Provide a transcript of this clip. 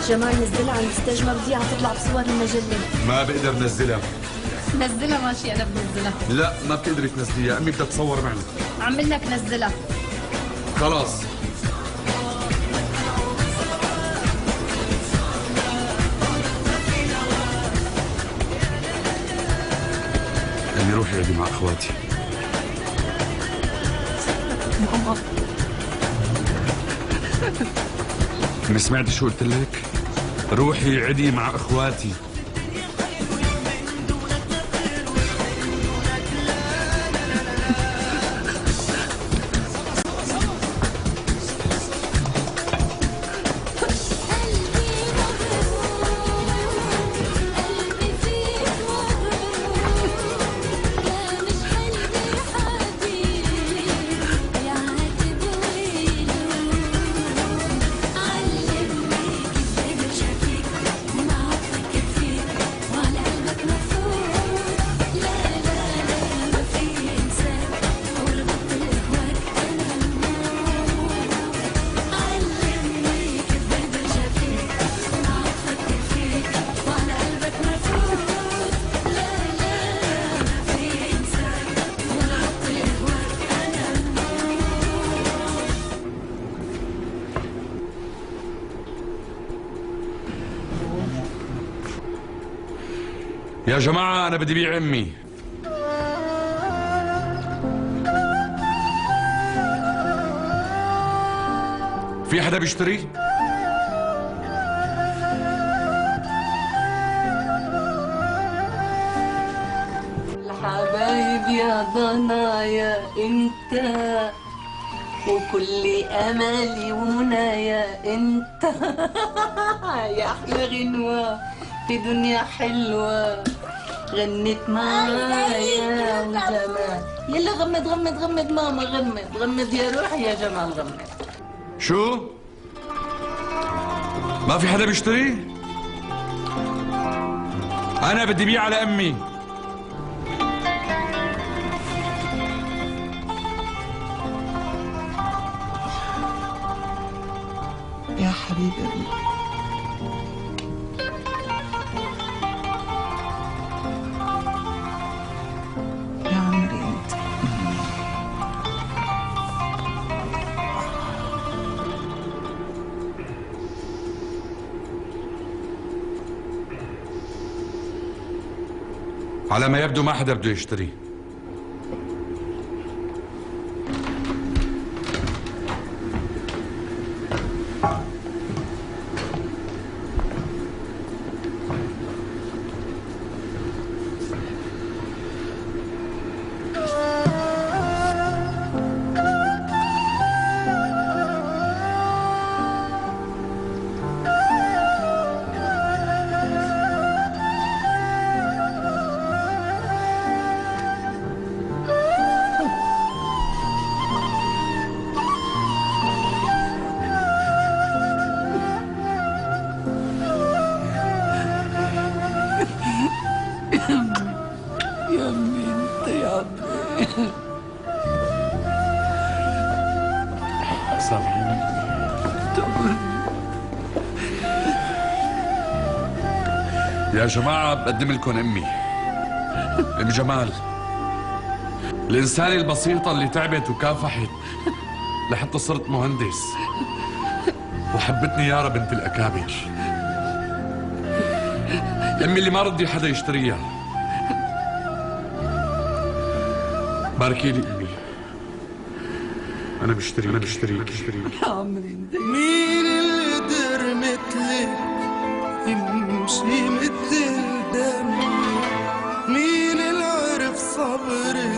جمال نزلها على الستيج، ما بدي اياها تطلع بصور المجله. ما بقدر نزلها. نزلها ماشي، انا بنزلها. لا ما بتقدري تنزليها، امي بدها تصور معنا. عمل لك نزلها. خلاص. امي روحي عيدي مع اخواتي. ماما امي سمعتي شو قلت لك؟ روحي عيدي مع اخواتي. يا جماعة أنا بدي بيع أمي. في حدا بيشتري؟ الحبايب يا ضنايا انت، وكل املي ومنايا انت. يا احلى غنوة في دنيا حلوة غنت معايا وجمال. يلا غمد غمد غمد ماما، غمد غمد يا روحي يا جمال، غمد. شو؟ ما في حدا بيشتري؟ أنا بدي بيع على أمي. يا حبيبي يا عمري انت. على ما يبدو ما حدا بده يشتري. يا امي انت يا عمري. سامحيني. يا جماعة بقدم لكم أمي، أم جمال، الإنسانة البسيطة اللي تعبت وكافحت لحتى صرت مهندس وحبتني يارا بنت الأكابر. أمي اللي ما رضي حدا يشتريها. باركي لي أمي، أنا بشتريك. يا عمري انت. مين اللي قدر مثلك يمشي مثل دمي؟ مين اللي عرف صبرك